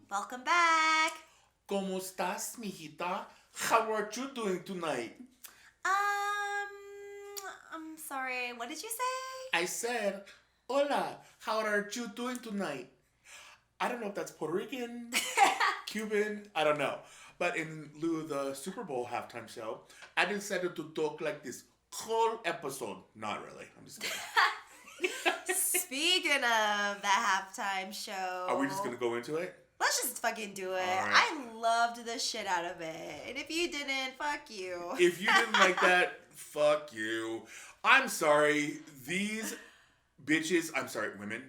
Welcome back. ¿Cómo estás, mijita? How are you doing tonight? I'm sorry. What did you say? I said, hola, how are you doing tonight? I don't know if that's Puerto Rican, Cuban, I don't know. But in lieu of the Super Bowl halftime show, I decided to talk like this whole episode. Not really. I'm just kidding. Speaking of the halftime show, Are we just going to go into it? let's just fucking do it. All right. I loved the shit out of it. And if you didn't, fuck you. If you didn't like that, fuck you. I'm sorry. These bitches, I'm sorry, women,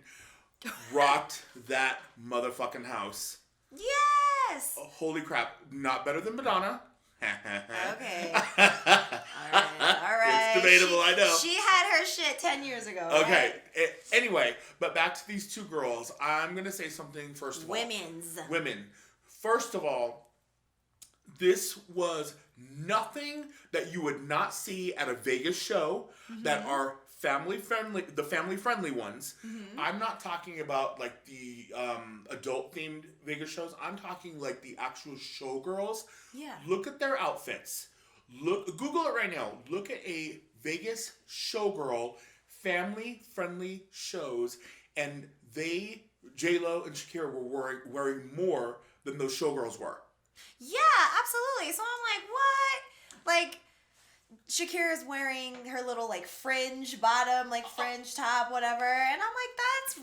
rocked that motherfucking house. Yes. Holy crap. Not better than Madonna. Okay. All right. It's debatable, I know. She had her shit 10 years ago. Okay. Right? Anyway, but back to these two girls. I'm going to say something first of all. Women. First of all, this was nothing that you would not see at a Vegas show that are family friendly, the family friendly ones. I'm not talking about like the adult themed Vegas shows. I'm talking like the actual showgirls. Yeah. Look at their outfits. Google it right now. Look at a Vegas showgirl family friendly shows, and J-Lo and Shakira were wearing more than those showgirls were. Yeah, absolutely. So I'm like, what? Like, Shakira's wearing her little like fringe bottom, like fringe top, whatever, and I'm like, that's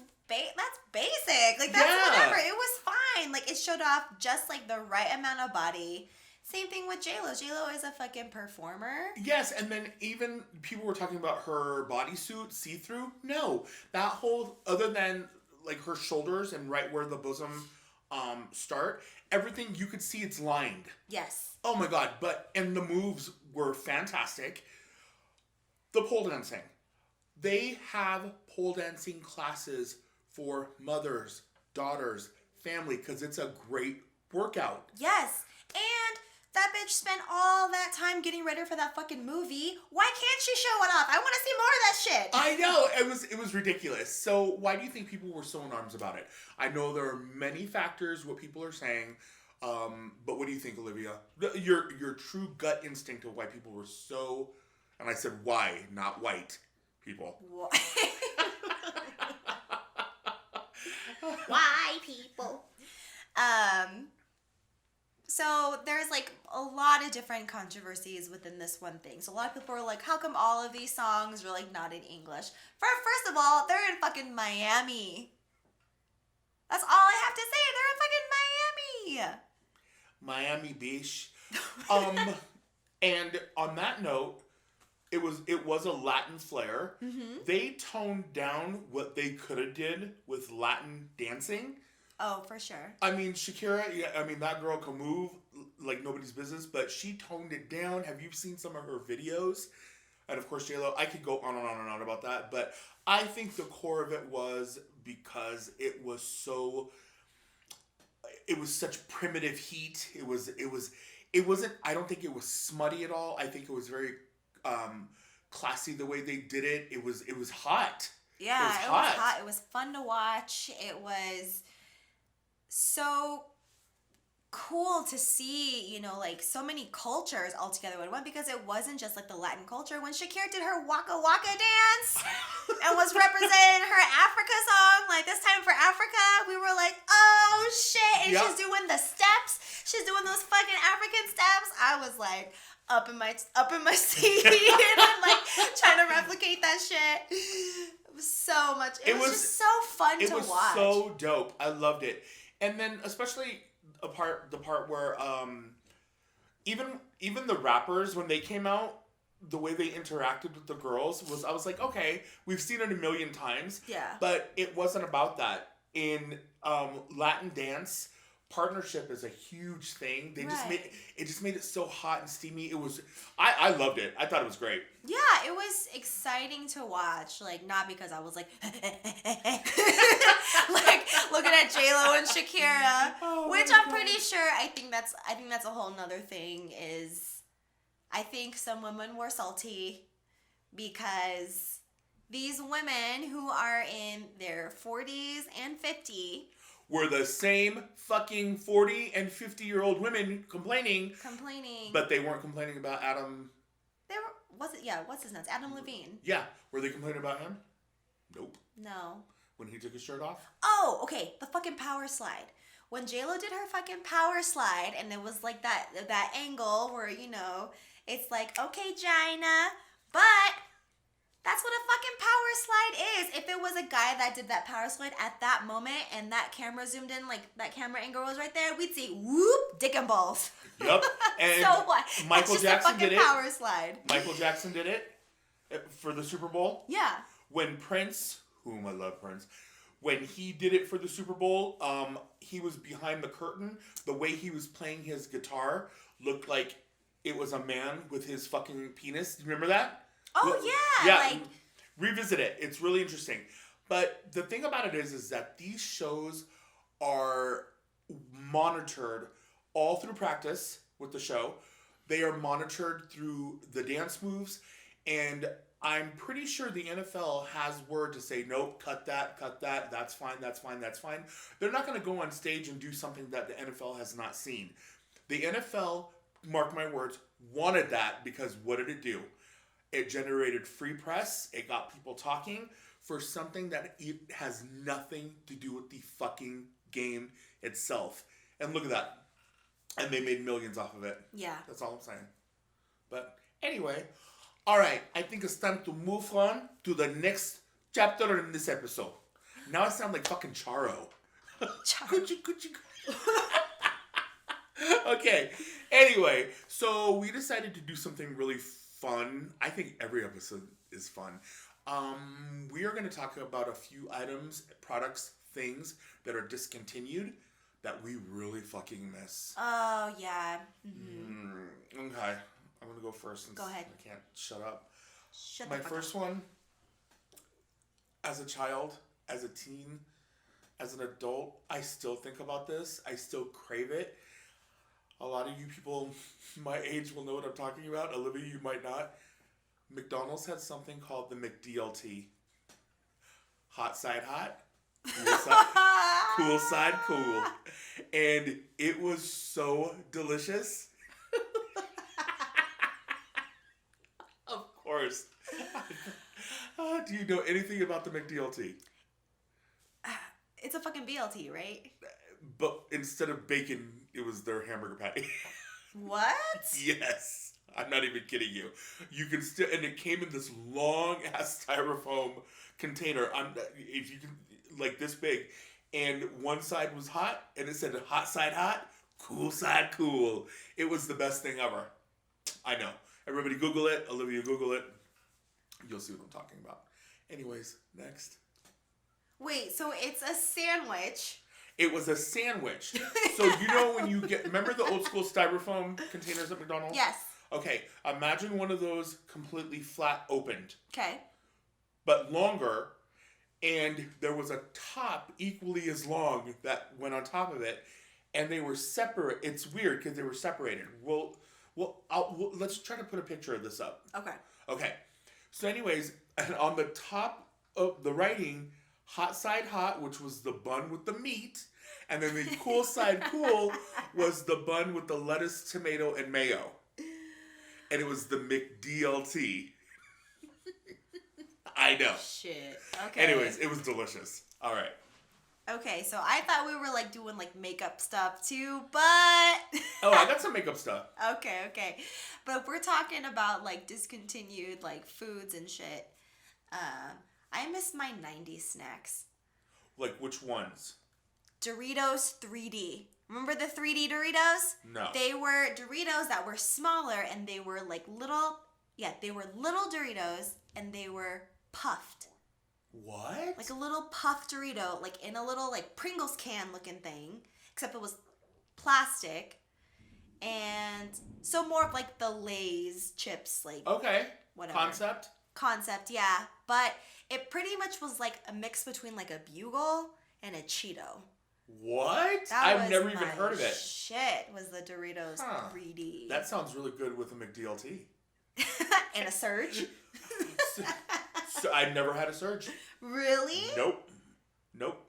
basic. Like that's whatever. It was fine. Like it showed off just like the right amount of body. Same thing with J-Lo. J-Lo is a fucking performer. Yes, and then even people were talking about her bodysuit see-through. No, that whole, other than like her shoulders and right where the bosom start, everything you could see it's lined. Yes. Oh my god, and the moves were fantastic. The pole dancing. They have pole dancing classes for mothers, daughters, family, because it's a great workout. Yes, and that bitch spent all that time getting ready for that fucking movie. Why can't she show it off? I want to see more of that shit. I know. It was ridiculous. So why do you think people were so in arms about it? I know there are many factors what people are saying, but what do you think, Olivia? Your true gut instinct of why people were so, and I said why, not white people. Why people? So there's like a lot of different controversies within this one thing. So a lot of people are like, how come all of these songs are like not in English? First of all, they're in fucking Miami. That's all I have to say. They're in fucking Miami. Miami Beach. And on that note, it was a Latin flair. They toned down what they could have did with Latin dancing. Oh, for sure. I mean, Shakira, yeah, I mean, that girl can move like nobody's business, but she toned it down. Have you seen some of her videos? And of course, J-Lo, I could go on and on and on about that, but I think the core of it was because it was such primitive heat. It wasn't, I don't think it was smutty at all. I think it was very classy the way they did it. It was hot. Yeah, it was hot. It was fun to watch. It was so cool to see, like so many cultures all together in one, because it wasn't just like the Latin culture. When Shakira did her Waka Waka dance and was representing her Africa song, like this time for Africa, we were like, oh shit. And she's doing the steps. She's doing those fucking African steps. I was like up in my seat and I'm like trying to replicate that shit. It was so much. It was just so fun to watch. It was so dope. I loved it. And then especially the part where even the rappers, when they came out, the way they interacted with the girls I was like, okay, we've seen it a million times. Yeah. But it wasn't about that. In Latin dance, partnership is a huge thing. They just made it so hot and steamy. I loved it. I thought it was great. Yeah, it was exciting to watch. Like, not because I was like like looking at J-Lo and Shakira, which I'm pretty sure I think that's a whole nother thing. Is I think some women were salty because these women who are in their 40s and 50 were the same fucking 40 and 50-year-old women complaining. But they weren't complaining about Adam. What's his name? Adam Levine. Yeah. Were they complaining about him? Nope. No. When he took his shirt off? Oh, okay. The fucking power slide. When JLo did her fucking power slide, and it was like that angle where, it's like, okay, Gina, but that's what a fucking power slide is. If it was a guy that did that power slide at that moment and that camera zoomed in, like that camera angle was right there, we'd see, whoop, dick and balls. Yep. And so what? Michael Jackson did it. Power slide. Michael Jackson did it for the Super Bowl. Yeah. When Prince, whom I love Prince, when he did it for the Super Bowl, he was behind the curtain. The way he was playing his guitar looked like it was a man with his fucking penis. Do you remember that? Oh, yeah. Yeah. Revisit it. It's really interesting. But the thing about it is that these shows are monitored all through practice with the show. They are monitored through the dance moves. And I'm pretty sure the NFL has word to say, nope, cut that, that's fine. They're not going to go on stage and do something that the NFL has not seen. The NFL, mark my words, wanted that because what did it do? It generated free press. It got people talking for something that it has nothing to do with the fucking game itself. And look at that. And they made millions off of it. Yeah. That's all I'm saying. But anyway, all right. I think it's time to move on to the next chapter in this episode. Now I sound like fucking Charo. Could you? Okay. Anyway, so we decided to do something really fun. I think every episode is fun. We are going to talk about a few items, products, things that are discontinued that we really fucking miss. Oh, yeah. Mm-hmm. Okay. I'm going to go first since go ahead. I can't shut up. My first one, as a child, as a teen, as an adult, I still think about this. I still crave it. A lot of you people my age will know what I'm talking about. Olivia, you might not. McDonald's had something called the McDLT. Hot side hot, cool side cool. And it was so delicious. Of course. Do you know anything about the McDLT? It's a fucking BLT, right? But instead of bacon, it was their hamburger patty. What? Yes. I'm not even kidding you. You can still, and it came in this long ass styrofoam container. If you can, like this big, and one side was hot, and it said hot side hot, cool side cool. It was the best thing ever. I know. Everybody Google it. Olivia, Google it. You'll see what I'm talking about. Anyways, next. Wait, so it's a sandwich. It was a sandwich. So you know when you remember the old school styrofoam containers at McDonald's? Yes. Okay, imagine one of those completely flat opened. Okay. But longer, and there was a top equally as long that went on top of it, and they were separate. It's weird because they were separated. Let's try to put a picture of this up. Okay. So anyways, and on the top of the writing, hot side hot, which was the bun with the meat, and then the cool side cool was the bun with the lettuce, tomato, and mayo. And it was the McDLT. I know. Shit. Okay. Anyways, it was delicious. All right. Okay, so I thought we were like doing like makeup stuff too, but oh, I got some makeup stuff. Okay. But if we're talking about like discontinued like foods and shit, I miss my 90s snacks. Like which ones? Doritos 3D. Remember the 3D Doritos? No. They were Doritos that were smaller and they were like little Doritos and they were puffed. What? Like a little puffed Dorito, like in a little like Pringles can looking thing, except it was plastic. And so more of like the Lay's chips, like okay. Whatever. Concept, yeah. But it pretty much was like a mix between like a Bugle and a Cheeto. What? I've never even heard of it. Shit was the Doritos 3D. That sounds really good with a McDLT. And a Surge? So I've never had a Surge. Really? Nope.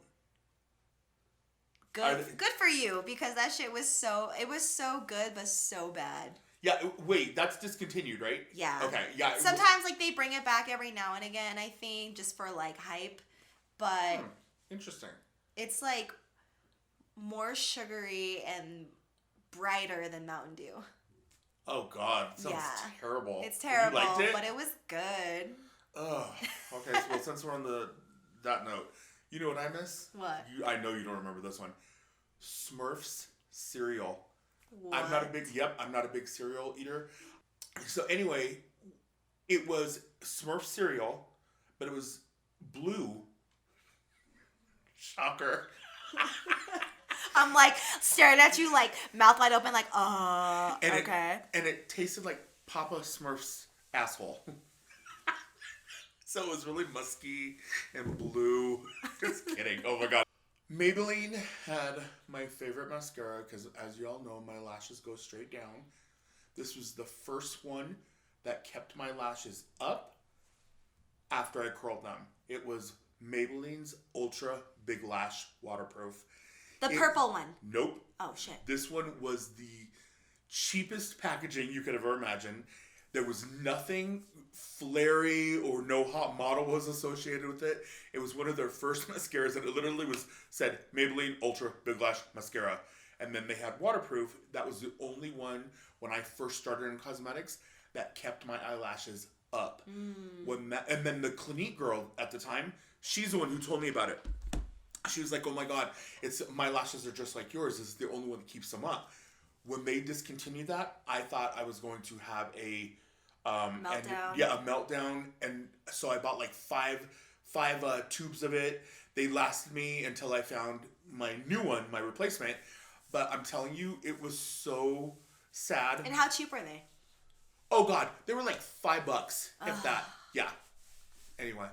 Good for you, because that shit was so good but so bad. Yeah, wait, that's discontinued, right? Yeah. Okay, yeah. Sometimes like they bring it back every now and again, I think, just for like hype, but interesting. It's like more sugary and brighter than Mountain Dew. Oh God, sounds terrible. It's terrible, You liked it? but it was good. Ugh. Okay, well, since we're on that note, you know what I miss? What? I know you don't remember this one. Smurfs cereal. What? I'm not a big cereal eater. So anyway, it was Smurf cereal, but it was blue. Shocker. I'm like staring at you, like mouth wide open, like, okay. And it tasted like Papa Smurf's asshole. So it was really musky and blue. Just kidding. Oh my God. Maybelline had my favorite mascara because, as you all know, my lashes go straight down. This was the first one that kept my lashes up after I curled them. It was Maybelline's Ultra Big Lash Waterproof. The purple one? Nope. Oh, shit. This one was the cheapest packaging you could ever imagine. There was nothing flary or no hot model was associated with it. It was one of their first mascaras, and it literally said Maybelline Ultra Big Lash Mascara. And then they had waterproof. That was the only one when I first started in cosmetics that kept my eyelashes up. And then the Clinique girl at the time, she's the one who told me about it. She was like, "Oh my God, my lashes are just like yours. This is the only one that keeps them up." When they discontinued that, I thought I was going to have a meltdown. A meltdown. And so I bought like five tubes of it. They lasted me until I found my new one, my replacement. But I'm telling you, it was so sad. And how cheap were they? Oh God, they were like $5, if that. Yeah. Anyway.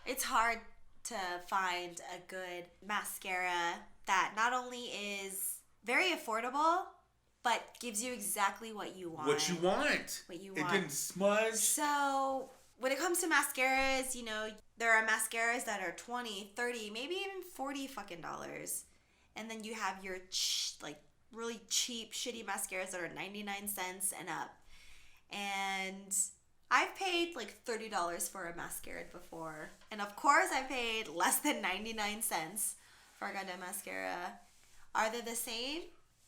It's hard to find a good mascara that not only is very affordable, but gives you exactly what you want. What you want. It didn't smudge. So when it comes to mascaras, there are mascaras that are 20, 30, maybe even 40 fucking dollars. And then you have your really cheap, shitty mascaras that are 99 cents and up. And I've paid like $30 for a mascara before. And of course I paid less than 99 cents for a goddamn mascara. Are they the same?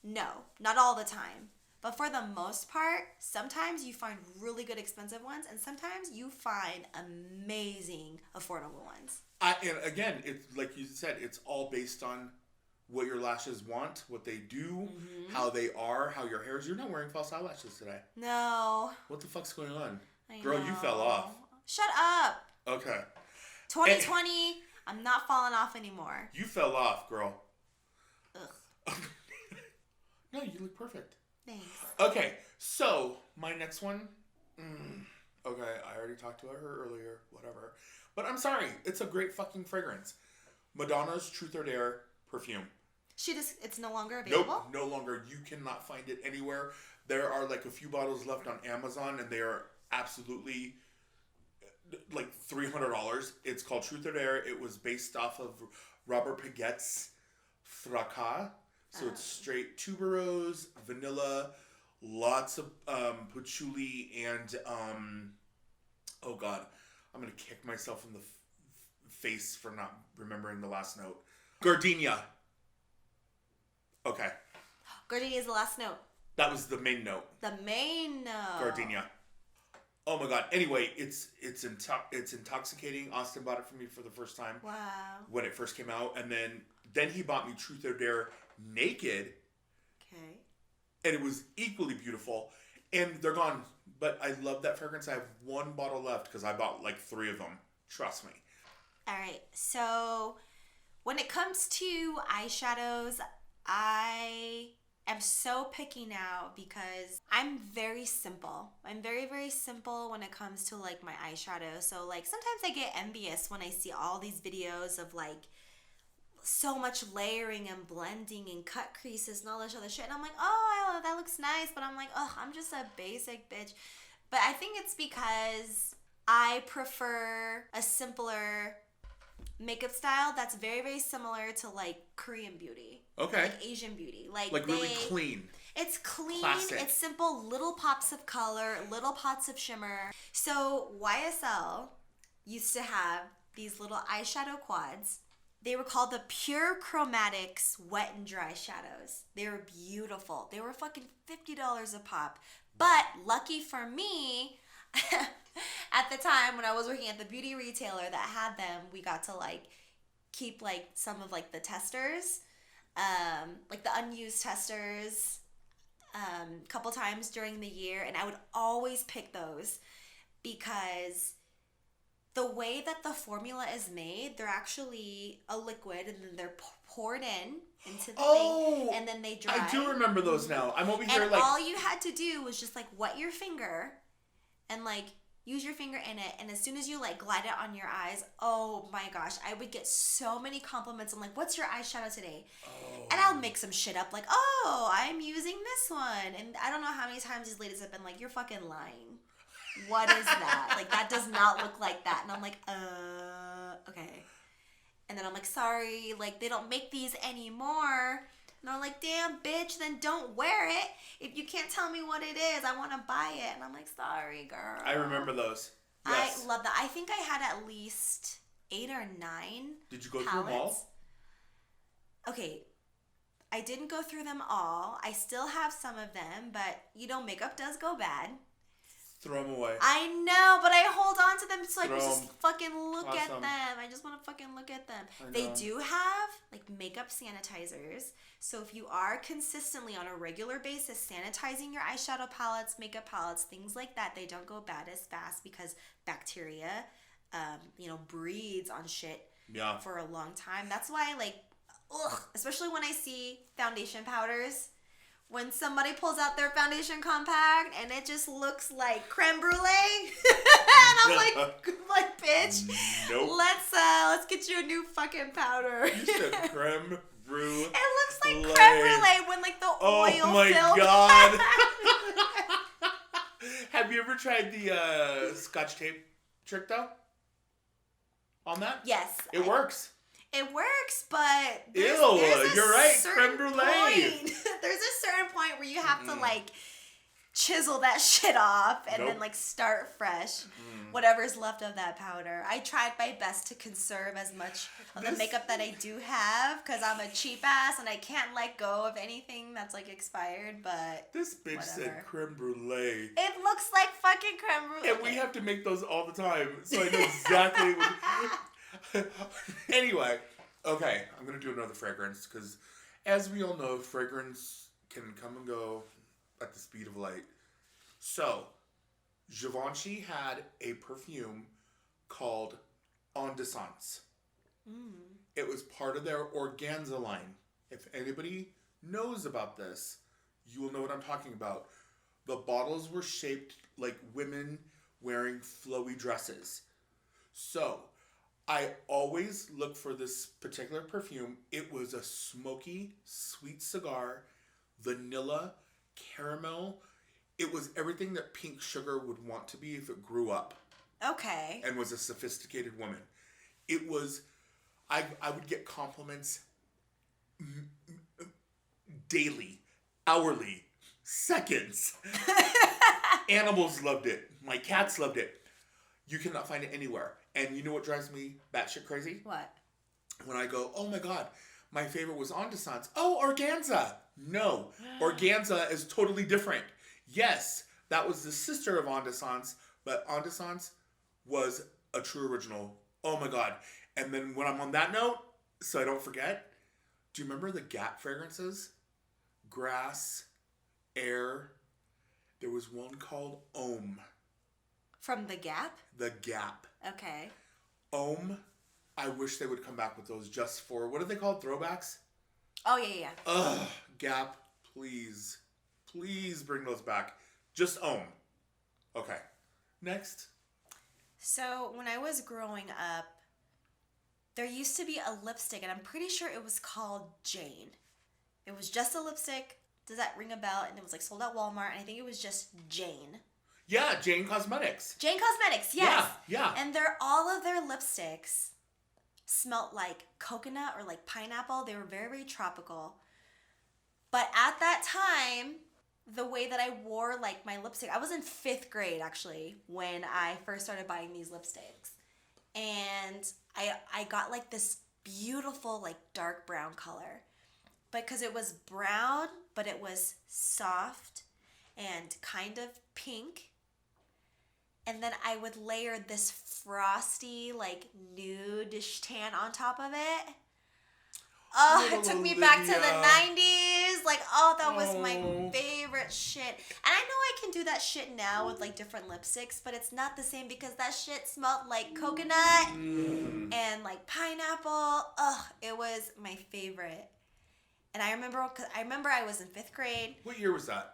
No, not all the time. But for the most part, sometimes you find really good expensive ones, and sometimes you find amazing affordable ones. And again, it's like you said, it's all based on what your lashes want, what they do, how they are, how your hair is. You're not wearing false eyelashes today. No. What the fuck's going on? Girl, you fell off. Shut up. Okay. 2020, I'm not falling off anymore. You fell off, girl. Ugh. No, you look perfect. Thanks. Okay, so my next one. Okay, I already talked about her earlier, whatever. But I'm sorry, it's a great fucking fragrance. Madonna's Truth or Dare perfume. It's no longer available? Nope, no longer. You cannot find it anywhere. There are like a few bottles left on Amazon, and they are absolutely like $300. It's called Truth or Dare. It was based off of Robert Piguet's Fracas. So it's straight tuberose, vanilla, lots of patchouli, and oh God, I'm gonna kick myself in the face for not remembering the last note. Gardenia. Okay. Gardenia is the last note. That was the main note. The main note. Gardenia. Oh my God. Anyway, it's intoxicating. Austin bought it for me for the first time. Wow. When it first came out, and then he bought me Truth or Dare Naked. Okay. And it was equally beautiful. And they're gone. But I love that fragrance. I have one bottle left because I bought like 3 of them. Trust me. All right. So when it comes to eyeshadows, I am so picky now because I'm very simple. I'm very, very simple when it comes to like my eyeshadow. So like sometimes I get envious when I see all these videos of like so much layering and blending and cut creases and all this other shit. And I'm like, oh, that looks nice. But I'm like, oh, I'm just a basic bitch. But I think it's because I prefer a simpler makeup style that's very, very similar to like Korean beauty. Okay. Like Asian beauty. Like really clean. It's clean. Classic. It's simple. Little pops of color. Little pops of shimmer. So YSL used to have these little eyeshadow quads. They were called the Pure Chromatics Wet and Dry Shadows. They were beautiful. They were fucking $50 a pop. But lucky for me, at the time when I was working at the beauty retailer that had them, we got to like keep like some of like the testers, like the unused testers, a couple times during the year, and I would always pick those because the way that the formula is made, they're actually a liquid and then they're poured into the thing and then they dry. I do remember those now. I'm over here and like... all you had to do was just like wet your finger and like use your finger in it, and as soon as you like glide it on your eyes, oh my gosh, I would get so many compliments. I'm like, what's your eyeshadow today? Oh. And I'll make some shit up like, oh, I'm using this one. And I don't know how many times these ladies have been like, you're fucking lying. What is that? Like, that does not look like that. And I'm like, okay. And then I'm like, sorry, like, they don't make these anymore. And I'm like, damn, bitch, then don't wear it. If you can't tell me what it is, I want to buy it. And I'm like, sorry, girl. I remember those. Yes. I love that. I think I had at least 8 or 9 Did you go through them all? Okay. I didn't go through them all. I still have some of them, but, you know, makeup does go bad. Throw them away. I know, but I hold on to them so I can Throw just fucking look at Awesome. them. I just want to fucking look at them. I They know. do have like makeup sanitizers. So if you are consistently on a regular basis sanitizing your eyeshadow palettes, makeup palettes, things like that, they don't go bad as fast because bacteria, breeds on shit for a long time. That's why especially when I see foundation powders. When somebody pulls out their foundation compact and it just looks like creme brulee, and I'm like, bitch, nope. Let's get you a new fucking powder. You said creme brulee. It looks like creme brulee when like the oil Oh my filled. god. Have you ever tried the Scotch tape trick though? On that? Yes. It works. It works, but you're right, creme brulee. There's a certain point where you have to like chisel that shit off and then like start fresh. Whatever's left of that powder. I tried my best to conserve as much of the makeup that I do have because I'm a cheap ass and I can't let go of anything that's like expired, but this bitch said creme brulee. It looks like fucking creme brulee. And we have to make those all the time, so I know exactly what... Anyway, okay, I'm going to do another fragrance because as we all know, fragrance can come and go at the speed of light. So, Givenchy had a perfume called En Descente. It was part of their organza line. If anybody knows about this, you will know what I'm talking about. The bottles were shaped like women wearing flowy dresses. So, I always look for this particular perfume. It was a smoky, sweet cigar, vanilla, caramel. It was everything that pink sugar would want to be if it grew up. Okay. And was a sophisticated woman. It was, I would get compliments daily, hourly, seconds. Animals loved it. My cats loved it. You cannot find it anywhere. And you know what drives me batshit crazy? What? When I go, oh my god, my favorite was En Descente. Oh, organza. No, organza is totally different. Yes, that was the sister of En Descente, but En Descente was a true original. Oh my god. And then when I'm on that note, so I don't forget, do you remember the Gap fragrances? Grass, Air. There was one called Om. From the Gap? The Gap. Okay. Om. I wish they would come back with those just for, what are they called? Throwbacks? Oh, yeah. Ugh. Gap, please. Please bring those back. Just Om. Okay. Next. So, when I was growing up, there used to be a lipstick, and I'm pretty sure it was called Jane. It was just a lipstick. Does that ring a bell? And it was like sold at Walmart, and I think it was just Jane. Yeah, Jane Cosmetics. Jane Cosmetics, yes. Yeah. And all of their lipsticks smelled like coconut or like pineapple. They were very, very tropical. But at that time, the way that I wore like my lipstick, I was in 5th grade actually when I first started buying these lipsticks. And I got like this beautiful like dark brown color. But because it was brown, but it was soft and kind of pink. And then I would layer this frosty, like, nude-ish tan on top of it. Oh, it took me back to the 90s. Like, oh, that was my favorite shit. And I know I can do that shit now with, like, different lipsticks, but it's not the same because that shit smelled like coconut and, like, pineapple. Oh, it was my favorite. And I remember I was in 5th grade. What year was that?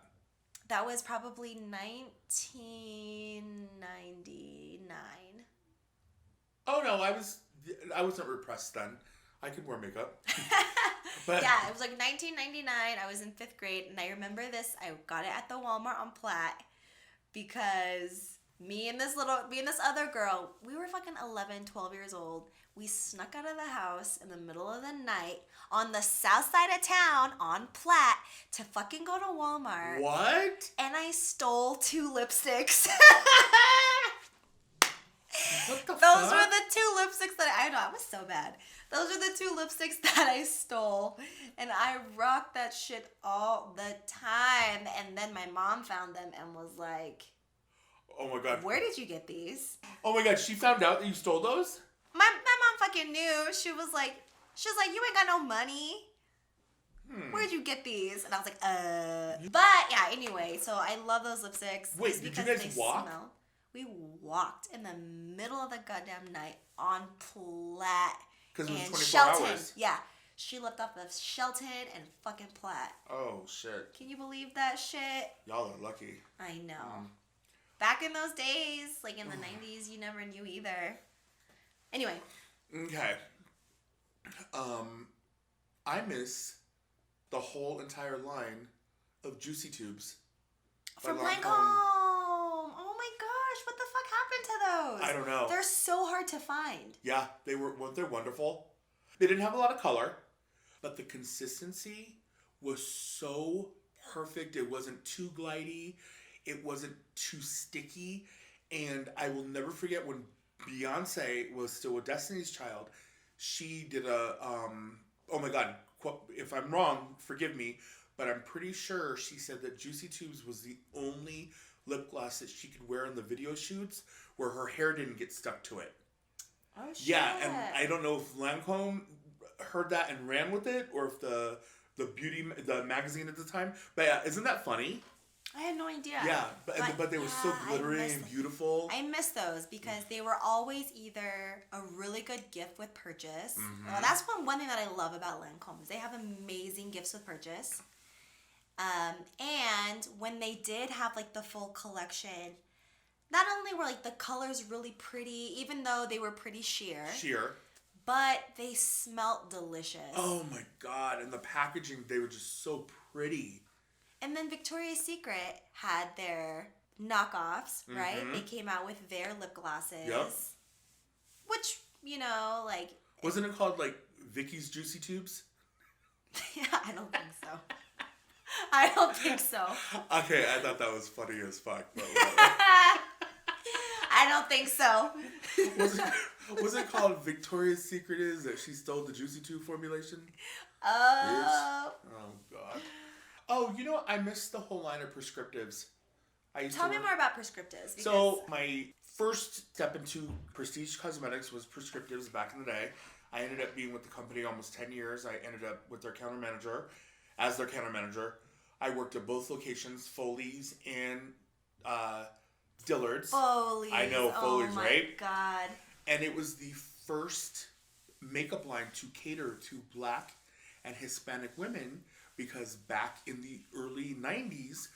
That was probably 1999. Oh no, I wasn't repressed then. I could wear makeup. But yeah, it was like 1999. I was in 5th grade, and I remember this. I got it at the Walmart on Platte because me and this other girl, we were fucking 11, 12 years old. We snuck out of the house in the middle of the night on the south side of town on Platte to fucking go to Walmart. What? And I stole 2 lipsticks. What the Those fuck? were the 2 lipsticks that I know. I was so bad. Those are the 2 lipsticks that I stole. And I rocked that shit all the time. And then my mom found them and was like, oh my god. where did you get these? Oh my god, she found out that you stole those? My mom fucking knew. She was like, you ain't got no money. Where'd you get these? And I was like, But yeah, anyway, so I love those lipsticks. Wait, did you guys walk? We walked in the middle of the goddamn night on Platte. Because it was 24 Shelton. hours. Yeah. She left off of Shelton and fucking Platte. Oh, shit. Can you believe that shit? Y'all are lucky. I know. Back in those days, like in the 90s, you never knew either. Anyway. Okay. I miss the whole entire line of Juicy Tubes. From Lancome. Oh my gosh, what the fuck happened to those? I don't know. They're so hard to find. Yeah, weren't they wonderful? They didn't have a lot of color, but the consistency was so perfect. It wasn't too glidey. It wasn't too sticky. And I will never forget when Beyonce was still a Destiny's Child. She did a, oh my God, if I'm wrong, forgive me, but I'm pretty sure she said that Juicy Tubes was the only lip gloss that she could wear in the video shoots where her hair didn't get stuck to it. Oh, shit. Yeah, and I don't know if Lancome heard that and ran with it, or if the magazine at the time. But yeah, isn't that funny? I had no idea. Yeah, but they were so glittery and beautiful. I miss those because they were always either a really good gift with purchase. Well, that's one thing that I love about Lancome is they have amazing gifts with purchase. And when they did have like the full collection, not only were like the colors really pretty, even though they were pretty sheer, but they smelled delicious. Oh my God. And the packaging, they were just so pretty. And then Victoria's Secret had their knockoffs, right? They came out with their lip glosses. Yep. Which, you know, like... Wasn't it called like Vicky's Juicy Tubes? Yeah, I don't think so. I don't think so. Okay, I thought that was funny as fuck. But I don't think so. Was it called Victoria's Secret is that she stole the Juicy Tube formulation? Oh. Oh, God. Oh, you know what? I missed the whole line of prescriptives. Tell me more about prescriptives. Because... So, my first step into prestige cosmetics was prescriptives back in the day. I ended up being with the company almost 10 years. I ended up with their counter manager. As their counter manager, I worked at both locations, Foley's and Dillard's. Foley's. I know, Foley's, right? Oh, my God. And it was the first makeup line to cater to Black and Hispanic women because back in the early 90s,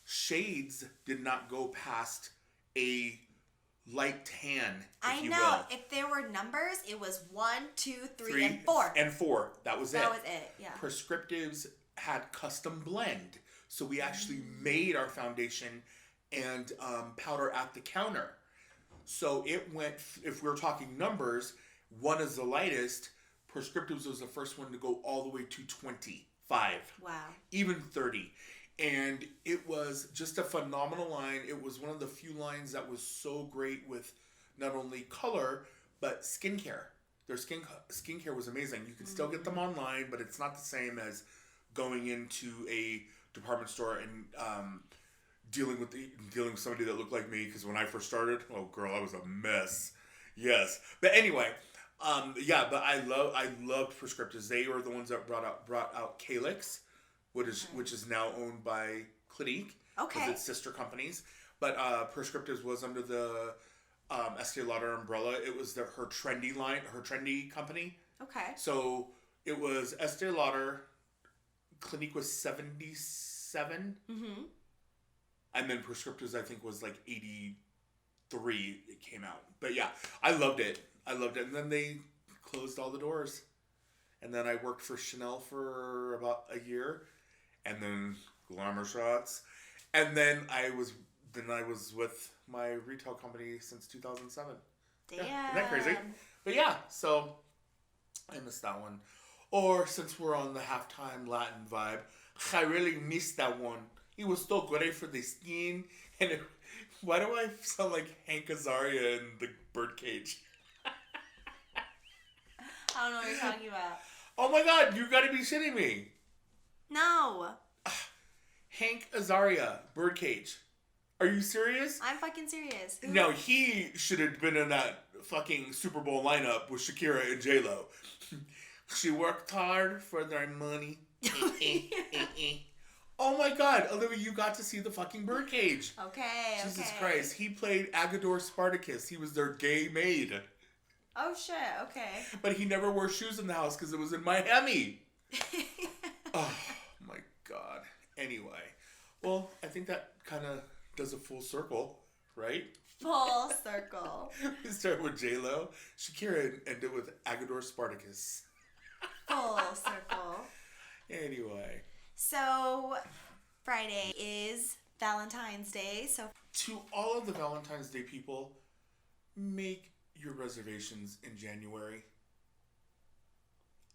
shades did not go past a light tan, if you will. If there were numbers, it was 1, 2, 3, and 4. And 4. That was it. That was it, yeah. Prescriptives had custom blend. So we actually made our foundation and powder at the counter. So it went, if we're talking numbers, one is the lightest. Prescriptives was the first one to go all the way to 25. Wow. Even 30. And it was just a phenomenal line. It was one of the few lines that was so great with not only color, but skincare. Their skincare was amazing. You can still get them online, but it's not the same as going into a department store and dealing with somebody that looked like me. Because when I first started, oh girl, I was a mess. Yes, but anyway, but I loved Prescriptives. They were the ones that brought out Calyx, which is now owned by Clinique. Okay. Because it's sister companies. But Prescriptives was under the Estee Lauder umbrella. It was her trendy line, her trendy company. Okay. So it was Estee Lauder. Clinique was 77. Mm-hmm. And then Prescriptives, I think, was like 83. It came out. But yeah, I loved it. And then they closed all the doors. And then I worked for Chanel for about a year. And then Glamour Shots. And then I was with my retail company since 2007. Damn. Yeah, isn't that crazy? But yeah, so I missed that one. Or since we're on the halftime Latin vibe, I really missed that one. It was so great for the skin. And why do I sound like Hank Azaria in the Birdcage? I don't know what you're talking about. Oh my god, you gotta be shitting me. No. Hank Azaria, Birdcage. Are you serious? I'm fucking serious. Who? No, he should have been in that fucking Super Bowl lineup with Shakira and J-Lo. She worked hard for their money. Oh my god, Olivia, you got to see the fucking Birdcage. Okay, Jesus Christ. He played Agador Spartacus. He was their gay maid. Oh shit, okay. But he never wore shoes in the house because it was in Miami. Oh my god. Anyway. Well, I think that kind of does a full circle, right? Full circle. We started with J-Lo, Shakira, and ended with Agador Spartacus. Full circle. Anyway. So, Friday is Valentine's Day. So, to all of the Valentine's Day people, make your reservations in January.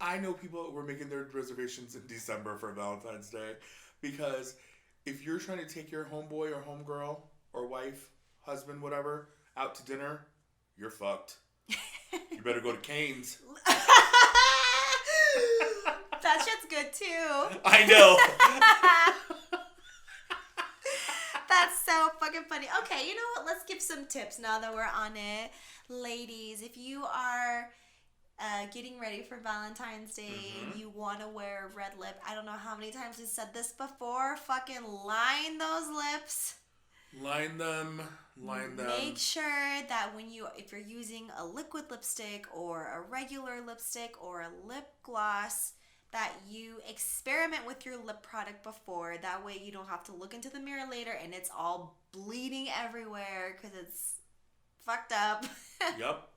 I know people were making their reservations in December for Valentine's Day because if you're trying to take your homeboy or homegirl or wife, husband, whatever, out to dinner, you're fucked. You better go to Cane's. That shit's good too. I know. That's so fucking funny. Okay, you know what? Let's give some tips now that we're on it. Ladies, if you are getting ready for Valentine's Day and you want to wear a red lip, I don't know how many times we said this before, fucking line those lips. Line them. Make sure that if you're using a liquid lipstick or a regular lipstick or a lip gloss, that you experiment with your lip product before. That way you don't have to look into the mirror later and it's all bleeding everywhere because it's fucked up. Yep.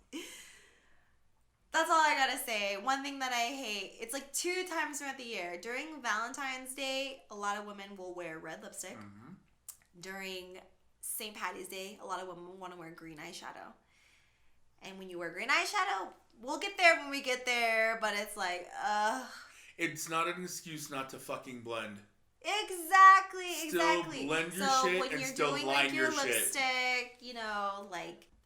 That's all I gotta say. One thing that I hate, it's like 2 times throughout the year. During Valentine's Day, a lot of women will wear red lipstick. Mm-hmm. During St. Patty's Day, a lot of women want to wear green eyeshadow. And when you wear green eyeshadow, we'll get there when we get there, but it's like, It's not an excuse not to fucking blend. Exactly. Still blend your shit and still line your shit. Lipstick,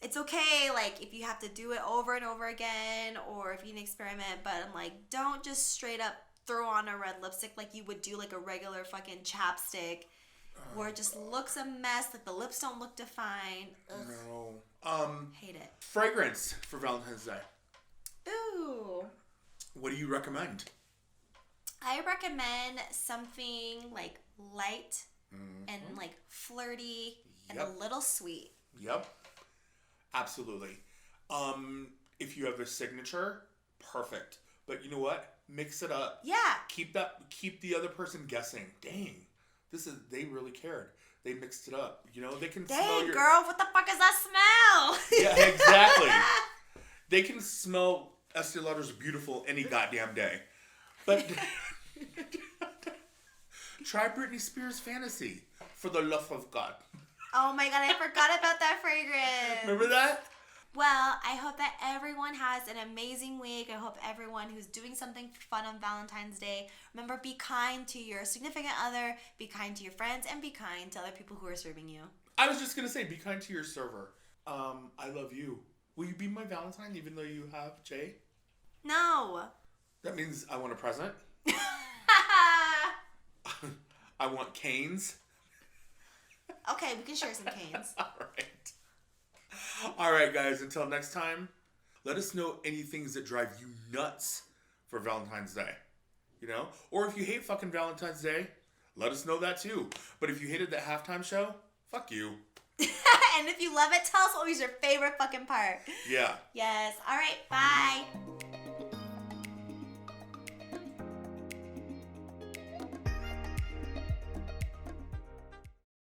it's okay, if you have to do it over and over again, or if you can experiment, but I'm don't just straight up throw on a red lipstick like you would do a regular fucking chapstick, where it just looks a mess, the lips don't look defined. Ugh. No. Hate it. Fragrance for Valentine's Day. Ooh. What do you recommend? I recommend something light and flirty and a little sweet. Yep. Absolutely. If you have a signature, perfect. But you know what? Mix it up. Yeah. Keep the other person guessing. Dang. They really cared. They mixed it up. They can smell your... girl, what the fuck is that smell? Yeah, exactly. They can smell Estee Lauder's beautiful any goddamn day. But try Britney Spears Fantasy, for the love of God. Oh my god, I forgot about that fragrance. Remember that? Well, I hope that everyone has an amazing week. I hope everyone who's doing something fun on Valentine's Day, remember, be kind to your significant other, be kind to your friends, and be kind to other people who are serving you. I was just going to say, be kind to your server. I love you. Will you be my Valentine even though you have Jay? No. That means I want a present. I want canes. Okay, we can share some canes. All right, guys. Until next time, let us know any things that drive you nuts for Valentine's Day. You know? Or if you hate fucking Valentine's Day, let us know that too. But if you hated that halftime show, fuck you. And if you love it, tell us what was your favorite fucking part. Yeah. Yes. All right. Bye.